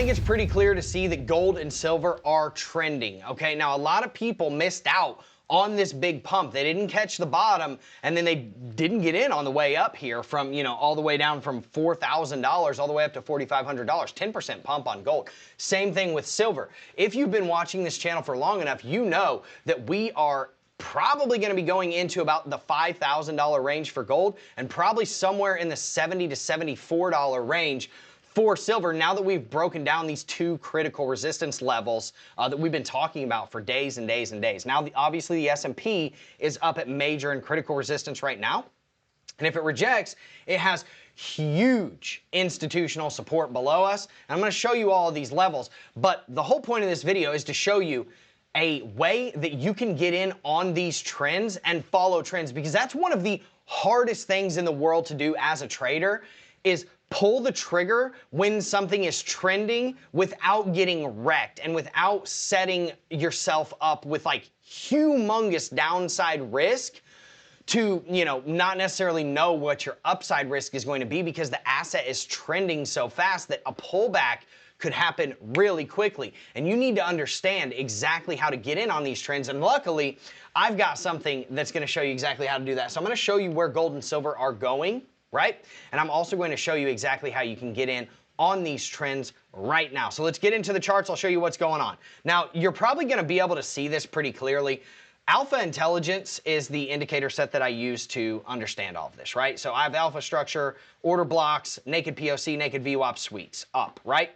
think it's pretty clear to see that gold and silver are trending. Okay, now a lot of people missed out on this big pump. They didn't catch the bottom, and then they didn't get in on the way up here from, you know, all the way down from $4,000 all the way up to $4,500, 10% pump on gold. Same thing with silver. If you've been watching this channel for long enough, you know that we are probably going to be going into about the $5,000 range for gold and probably somewhere in the $70 to $74 range for silver, now that we've broken down these two critical resistance levels that we've been talking about for days and days and days. Now, obviously, the S&P is up at major and critical resistance right now. And if it rejects, it has huge institutional support below us. And I'm going to show you all of these levels. But the whole point of this video is to show you a way that you can get in on these trends and follow trends, because that's one of the hardest things in the world to do as a trader, is pull the trigger when something is trending without getting wrecked and without setting yourself up with like humongous downside risk to, you know, not necessarily know what your upside risk is going to be, because the asset is trending so fast that a pullback could happen really quickly. And you need to understand exactly how to get in on these trends. And luckily, I've got something that's going to show you exactly how to do that. So I'm going to show you where gold and silver are going, right? And I'm also going to show you exactly how you can get in on these trends right now. So let's get into the charts. I'll show you what's going on. Now, you're probably going to be able to see this pretty clearly. Alpha Intelligence is the indicator set that I use to understand all of this, right? So I have alpha structure, order blocks, naked POC, naked VWAP, sweeps, up, right?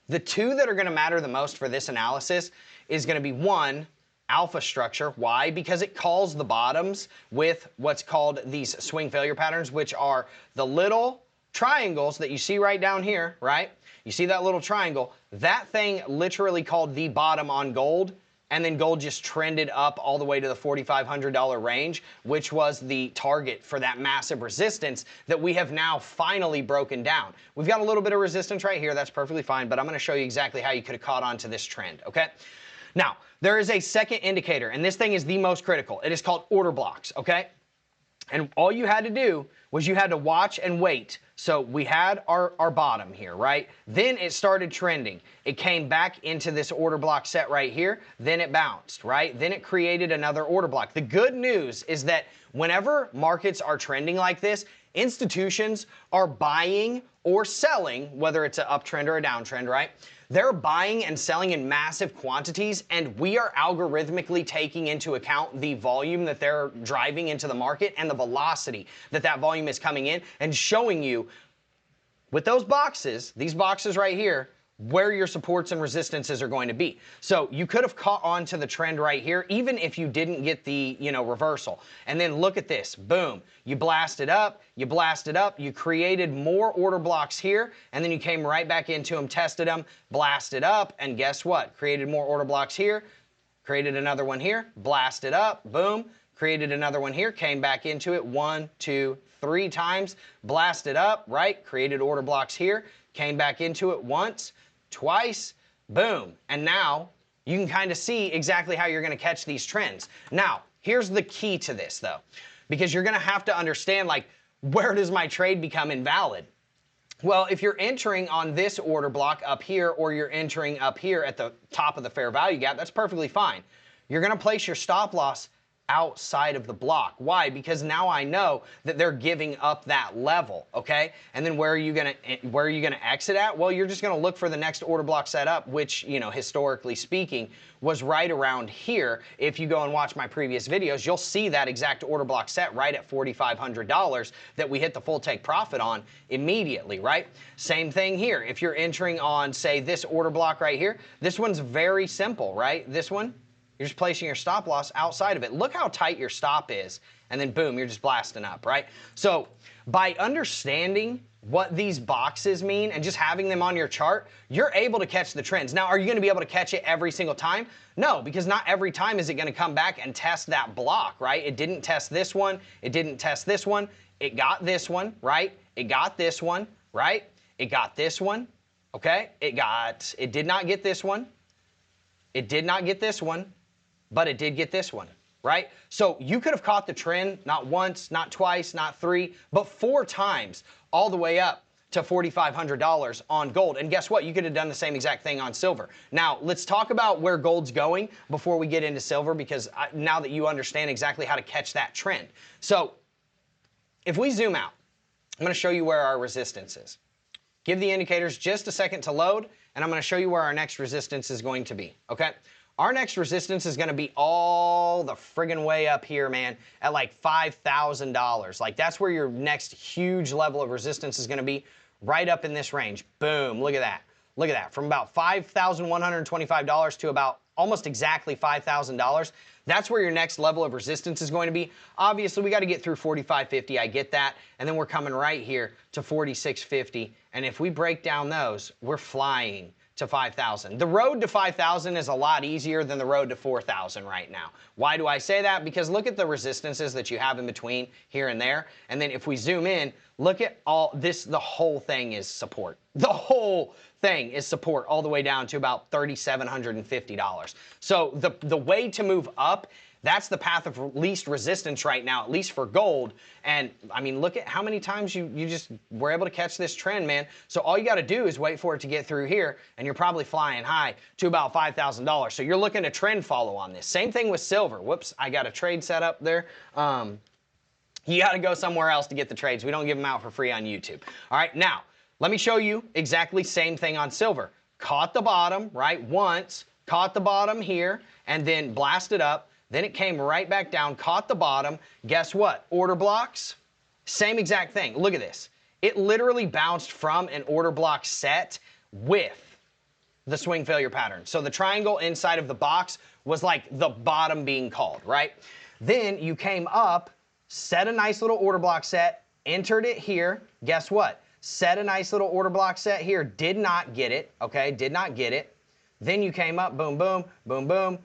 The two that are going to matter the most for this analysis is going to be one, alpha structure. Why? Because it calls the bottoms with what's called these swing failure patterns, which are the little triangles that you see right down here, right? You see that little triangle? That thing literally called the bottom on gold, and then gold just trended up all the way to the $4,500 range, which was the target for that massive resistance that we have now finally broken down. We've got a little bit of resistance right here. That's perfectly fine, but I'm going to show you exactly how you could have caught on to this trend, okay? Now, there is a second indicator, and this thing is the most critical. It is called order blocks, okay? And all you had to do was you had to watch and wait. So we had our bottom here, right? Then it started trending. It came back into this order block set right here. Then it bounced, right? Then it created another order block. The good news is that whenever markets are trending like this, institutions are buying or selling, whether it's an uptrend or a downtrend, right? They're buying and selling in massive quantities, and we are algorithmically taking into account the volume that they're driving into the market and the velocity that that volume is coming in, and showing you with those boxes, these boxes right here, where your supports and resistances are going to be. So you could have caught on to the trend right here, even if you didn't get the, you know, reversal. And then look at this, boom, you blasted up, you created more order blocks here, and then you came right back into them, tested them, blasted up, and guess what? Created more order blocks here, created another one here, blasted up, boom, created another one here, came back into it 1, 2, 3 times, blasted up, right? Created order blocks here, came back into it once, twice, boom. And now you can kind of see exactly how you're going to catch these trends. Now, here's the key to this though, because you're going to have to understand, like, where does my trade become invalid? Well, if you're entering on this order block up here, or you're entering up here at the top of the fair value gap, that's perfectly fine. You're going to place your stop loss outside of the block. Why? Because now I know that they're giving up that level, okay? And then where are you gonna exit at? Well, you're just gonna look for the next order block set up, which, you know, historically speaking, was right around here. If you go and watch my previous videos, you'll see that exact order block set right at $4,500 that we hit the full take profit on immediately, right? Same thing here. If you're entering on, say, this order block right here, this one's very simple, right? This one, you're just placing your stop loss outside of it. Look how tight your stop is, and then boom, you're just blasting up, right? So by understanding what these boxes mean and just having them on your chart, you're able to catch the trends. Now, are you going to be able to catch it every single time? No, because not every time is it going to come back and test that block, right? It didn't test this one. It didn't test this one. It got this one, right? It got this one, right? It got this one, okay? It did not get this one. It did not get this one. But it did get this one, right? So you could have caught the trend not once, not twice, not 3, but 4 times all the way up to $4,500 on gold. And guess what? You could have done the same exact thing on silver. Now, let's talk about where gold's going before we get into silver, because now that you understand exactly how to catch that trend. So if we zoom out, I'm going to show you where our resistance is. Give the indicators just a second to load, and I'm going to show you where our next resistance is going to be, okay? Our next resistance is going to be all the friggin' way up here, man, at like $5,000. Like, that's where your next huge level of resistance is going to be, right up in this range. Boom, look at that. Look at that. From about $5,125 to about almost exactly $5,000. That's where your next level of resistance is going to be. Obviously, we got to get through 45.50. I get that. And then we're coming right here to 46.50. And if we break down those, we're flying to 5,000. The road to 5,000 is a lot easier than the road to 4,000 right now. Why do I say that? Because look at the resistances that you have in between here and there. And then if we zoom in, look at all this, the whole thing is support. The whole thing is support all the way down to about $3,750. So the way to move up, that's the path of least resistance right now, at least for gold. And I mean, look at how many times you just were able to catch this trend, man. So all you got to do is wait for it to get through here, and you're probably flying high to about $5,000. So you're looking to trend follow on this. Same thing with silver. Whoops, I got a trade set up there. You got to go somewhere else to get the trades. We don't give them out for free on YouTube. All right, now, let me show you exactly same thing on silver. Caught the bottom, right, once, caught the bottom here, and then blasted up. Then it came right back down, caught the bottom. Guess what? Order blocks, same exact thing. Look at this. It literally bounced from an order block set with the swing failure pattern. So the triangle inside of the box was like the bottom being called, right? Then you came up, set a nice little order block set, entered it here. Guess what? Set a nice little order block set here. Did not get it, okay? Did not get it. Then you came up, boom, boom, boom, boom.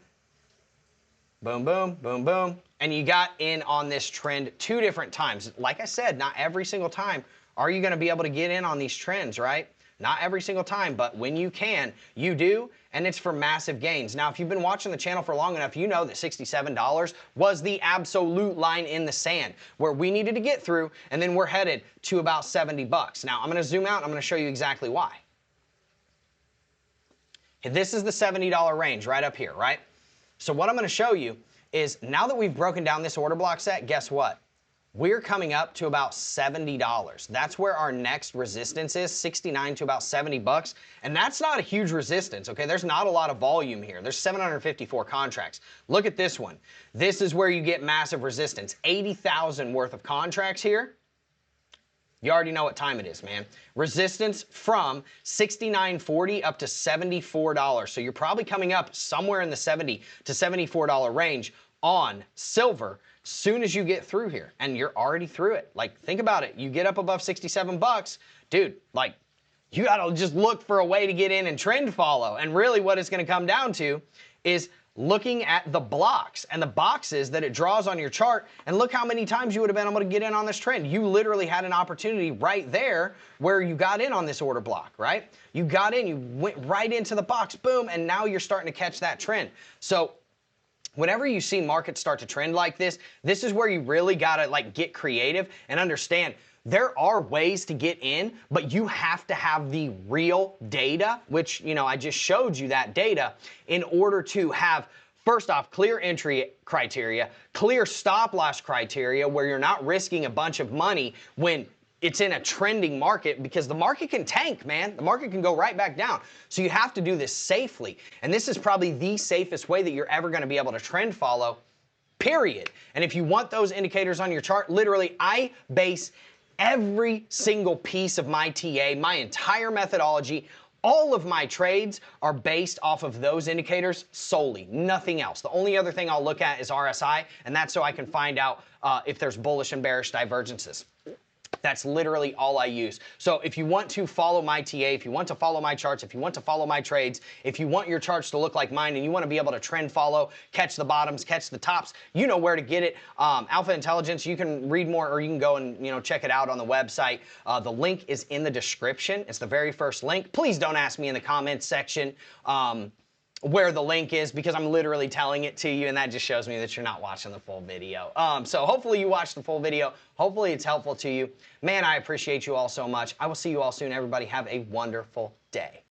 Boom, boom, boom, boom. And you got in on this trend 2 different times. Like I said, not every single time are you going to be able to get in on these trends, right? Not every single time, but when you can, you do, and it's for massive gains. Now, if you've been watching the channel for long enough, you know that $67 was the absolute line in the sand where we needed to get through, and then we're headed to about 70 bucks. Now, I'm going to zoom out, and I'm going to show you exactly why. This is the $70 range right up here, right? So what I'm going to show you is now that we've broken down this order block set, guess what? We're coming up to about $70. That's where our next resistance is, 69 to about 70 bucks. And that's not a huge resistance, okay? There's not a lot of volume here. There's 754 contracts. Look at this one. This is where you get massive resistance. 80,000 worth of contracts here. You already know what time it is, man. Resistance from $69.40 up to $74. So you're probably coming up somewhere in the $70 to $74 range on silver soon as you get through here. And you're already through it. Like, think about it. You get up above 67 bucks, dude, like, you gotta just look for a way to get in and trend follow. And really what it's gonna come down to is looking at the blocks and the boxes that it draws on your chart, and look how many times you would have been able to get in on this trend. You literally had an opportunity right there where you got in on this order block, right? You got in, you went right into the box, boom, and now you're starting to catch that trend. So whenever you see markets start to trend like this, this is where you really gotta like get creative and understand there are ways to get in, but you have to have the real data, which, you know, I just showed you that data, in order to have, first off, clear entry criteria, clear stop loss criteria, where you're not risking a bunch of money when it's in a trending market, because the market can tank, man. The market can go right back down. So you have to do this safely. And this is probably the safest way that you're ever going to be able to trend follow, period. And if you want those indicators on your chart, literally, I base every single piece of my TA, my entire methodology, all of my trades are based off of those indicators solely, nothing else. The only other thing I'll look at is RSI, and that's so I can find out if there's bullish and bearish divergences. That's literally all I use. So if you want to follow my TA, if you want to follow my charts, if you want to follow my trades, if you want your charts to look like mine and you want to be able to trend follow, catch the bottoms, catch the tops, you know where to get it. Alpha Intelligence, you can read more, or you can go and, you know, check it out on the website. The link is in the description. It's the very first link. Please don't ask me in the comments section where the link is, because I'm literally telling it to you, and that just shows me that you're not watching the full video. So hopefully you watched the full video. Hopefully it's helpful to you. Man, I appreciate you all so much. I will see you all soon, everybody. Have a wonderful day.